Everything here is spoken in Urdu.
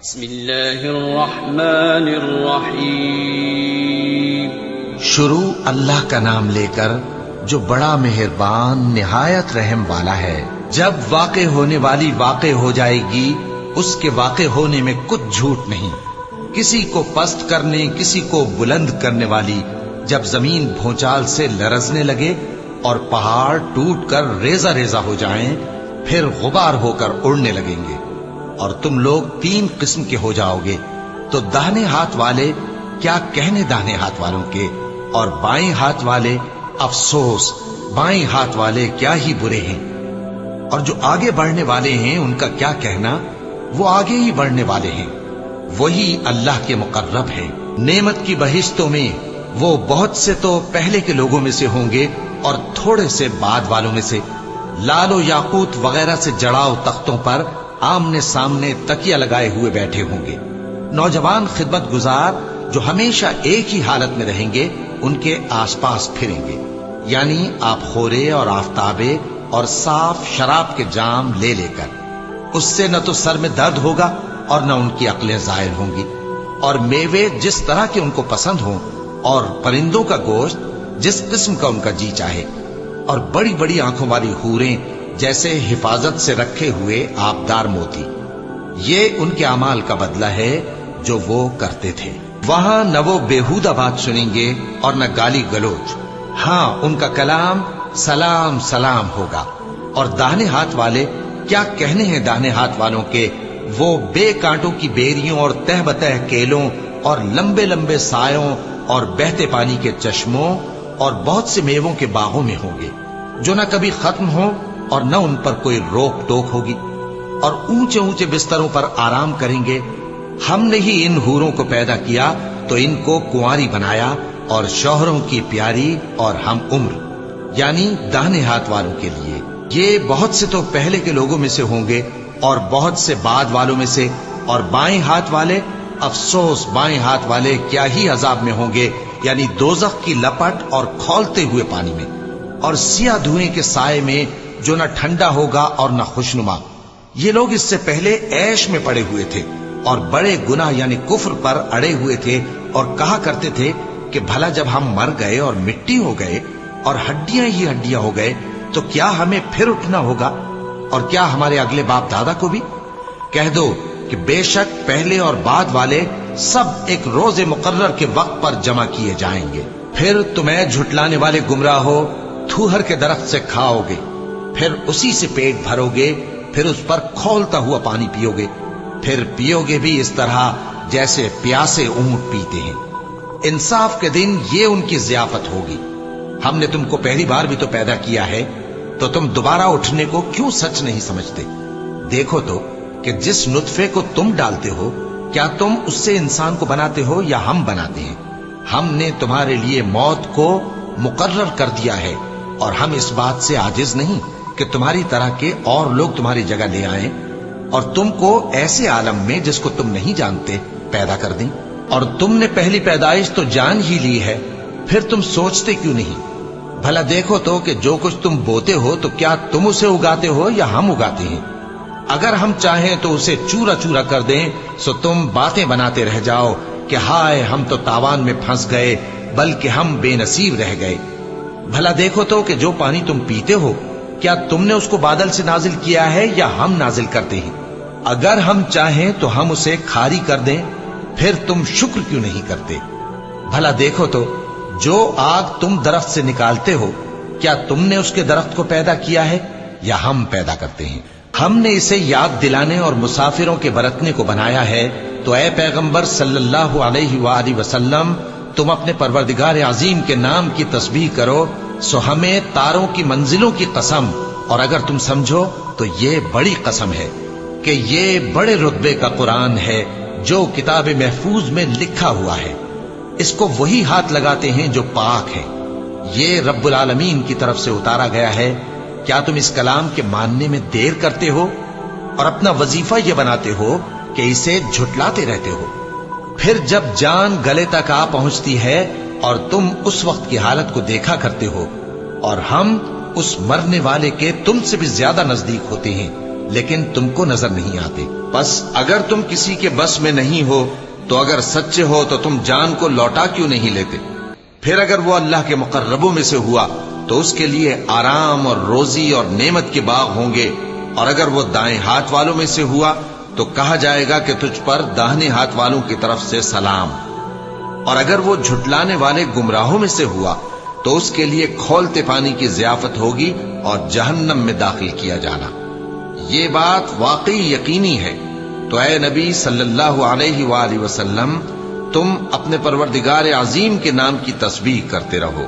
بسم اللہ الرحمن الرحیم۔ شروع اللہ کا نام لے کر جو بڑا مہربان نہایت رحم والا ہے۔ جب واقع ہونے والی واقع ہو جائے گی، اس کے واقع ہونے میں کچھ جھوٹ نہیں۔ کسی کو پست کرنے کسی کو بلند کرنے والی جب زمین بھونچال سے لرزنے لگے اور پہاڑ ٹوٹ کر ریزہ ریزہ ہو جائیں، پھر غبار ہو کر اڑنے لگیں گے اور تم لوگ تین قسم کے ہو جاؤ گے، تو داہنے ہاتھ والے کیا کہنے داہنے ہاتھ والوں کے، اور بائیں ہاتھ والے افسوس بائیں ہاتھ والے کیا ہی برے ہیں، اور جو آگے بڑھنے والے ہیں ان کا کیا کہنا، وہ آگے ہی بڑھنے والے ہیں، وہی اللہ کے مقرب ہیں۔ نعمت کی بہشتوں میں وہ بہت سے تو پہلے کے لوگوں میں سے ہوں گے اور تھوڑے سے بعد والوں میں سے، لال و یاقوت وغیرہ سے جڑاؤ تختوں پر آمنے سامنے تکیہ لگائے ہوئے بیٹھے ہوں گے۔ نوجوان خدمت گزار جو ہمیشہ ایک ہی حالت میں رہیں گے ان کے آس پاس پھریں گے، یعنی آپ خورے اور آفتابے اور صاف شراب کے جام لے لے کر۔ اس سے نہ تو سر میں درد ہوگا اور نہ ان کی عقلیں زائل ہوں گی، اور میوے جس طرح کے ان کو پسند ہوں، اور پرندوں کا گوشت جس قسم کا ان کا جی چاہے، اور بڑی بڑی آنکھوں والی حوریں جیسے حفاظت سے رکھے ہوئے آبدار موتی۔ یہ ان کے اعمال کا بدلہ ہے جو وہ کرتے تھے۔ وہاں نہ وہ بیہودہ بات سنیں گے اور نہ گالی گلوچ، ہاں ان کا کلام سلام سلام ہوگا۔ اور داہنے ہاتھ والے کیا کہنے ہیں داہنے ہاتھ والوں کے، وہ بے کانٹوں کی بیریوں اور تہ بتہ کیلوں اور لمبے لمبے سایوں اور بہتے پانی کے چشموں اور بہت سے میووں کے باغوں میں ہوں گے، جو نہ کبھی ختم ہوں اور نہ ان پر کوئی روک ٹوک ہوگی، اور اونچے اونچے بستروں پر آرام کریں گے۔ ہم نے ہی ان حوروں کو پیدا کیا تو ان کو کنواری بنایا، اور شوہروں کی پیاری اور ہم عمر، یعنی داہنے ہاتھ والوں کے لیے۔ یہ بہت سے تو پہلے کے لوگوں میں سے ہوں گے اور بہت سے بعد والوں میں سے، اور بائیں ہاتھ والے افسوس بائیں ہاتھ والے کیا ہی عذاب میں ہوں گے، یعنی دوزخ کی لپٹ اور کھولتے ہوئے پانی میں، اور سیاہ دھوئیں کے سائے میں جو نہ ٹھنڈا ہوگا اور نہ خوشنما۔ یہ لوگ اس سے پہلے عیش میں پڑے ہوئے تھے اور بڑے گناہ یعنی کفر پر اڑے ہوئے تھے، اور کہا کرتے تھے کہ بھلا جب ہم مر گئے اور مٹی ہو گئے اور ہڈیاں ہی ہڈیاں ہو گئے تو کیا ہمیں پھر اٹھنا ہوگا، اور کیا ہمارے اگلے باپ دادا کو بھی؟ کہہ دو کہ بے شک پہلے اور بعد والے سب ایک روز مقرر کے وقت پر جمع کیے جائیں گے۔ پھر تمہیں جھٹلانے والے گمراہ ہو تھوہر کے درخت سے کھاؤ گے، پھر اسی سے پیٹ بھرو گے، پھر اس پر کھولتا ہوا پانی پیو گے، پھر پیو گے بھی اس طرح جیسے پیاسے اونٹ پیتے ہیں۔ انصاف کے دن یہ ان کی ضیافت ہوگی۔ ہم نے تم کو پہلی بار بھی تو پیدا کیا ہے، تو تم دوبارہ اٹھنے کو کیوں سچ نہیں سمجھتے؟ دیکھو تو کہ جس نطفے کو تم ڈالتے ہو، کیا تم اس سے انسان کو بناتے ہو یا ہم بناتے ہیں؟ ہم نے تمہارے لیے موت کو مقرر کر دیا ہے، اور ہم اس بات سے عاجز نہیں کہ تمہاری طرح کے اور لوگ تمہاری جگہ لے آئیں اور تم کو ایسے عالم میں جس کو تم نہیں جانتے پیدا کر دیں۔ اور تم نے پہلی پیدائش تو جان ہی لی ہے، پھر تم سوچتے کیوں نہیں؟ بھلا دیکھو تو کہ جو کچھ تم بوتے ہو تو کیا تم اسے اگاتے ہو یا ہم اگاتے ہیں؟ اگر ہم چاہیں تو اسے چورا چورا کر دیں، سو تم باتیں بناتے رہ جاؤ کہ ہائے ہم تو تاوان میں پھنس گئے، بلکہ ہم بے نصیب رہ گئے۔ بھلا دیکھو تو کہ جو پانی تم پیتے ہو، کیا تم نے اس کو بادل سے نازل کیا ہے یا ہم نازل کرتے ہیں؟ اگر ہم چاہیں تو ہم اسے کھاری کر دیں، پھر تم شکر کیوں نہیں کرتے؟ بھلا دیکھو تو جو آگ تم درخت سے نکالتے ہو، کیا تم نے اس کے درخت کو پیدا کیا ہے یا ہم پیدا کرتے ہیں؟ ہم نے اسے یاد دلانے اور مسافروں کے برتنے کو بنایا ہے، تو اے پیغمبر صلی اللہ علیہ وآلہ وسلم، تم اپنے پروردگار عظیم کے نام کی تسبیح کرو، سو ہمیں تاروں کی منزلوں کی قسم، اور اگر تم سمجھو تو یہ بڑی قسم ہے کہ یہ بڑے رتبے کا قرآن ہے جو کتاب محفوظ میں لکھا ہوا ہے۔ اس کو وہی ہاتھ لگاتے ہیں جو پاک ہے، یہ رب العالمین کی طرف سے اتارا گیا ہے۔ کیا تم اس کلام کے ماننے میں دیر کرتے ہو اور اپنا وظیفہ یہ بناتے ہو کہ اسے جھٹلاتے رہتے ہو؟ پھر جب جان گلے تک آ پہنچتی ہے اور تم اس وقت کی حالت کو دیکھا کرتے ہو، اور ہم اس مرنے والے کے تم سے بھی زیادہ نزدیک ہوتے ہیں، لیکن تم کو نظر نہیں آتے۔ بس اگر تم کسی کے بس میں نہیں ہو تو اگر سچے ہو تو تم جان کو لوٹا کیوں نہیں لیتے؟ پھر اگر وہ اللہ کے مقربوں میں سے ہوا تو اس کے لیے آرام اور روزی اور نعمت کے باغ ہوں گے، اور اگر وہ دائیں ہاتھ والوں میں سے ہوا تو کہا جائے گا کہ تجھ پر داہنے ہاتھ والوں کی طرف سے سلام، اور اگر وہ جھٹلانے والے گمراہوں میں سے ہوا تو اس کے لیے کھولتے پانی کی ضیافت ہوگی اور جہنم میں داخل کیا جانا۔ یہ بات واقعی یقینی ہے، تو اے نبی صلی اللہ علیہ وآلہ وسلم، تم اپنے پروردگار عظیم کے نام کی تسبیح کرتے رہو۔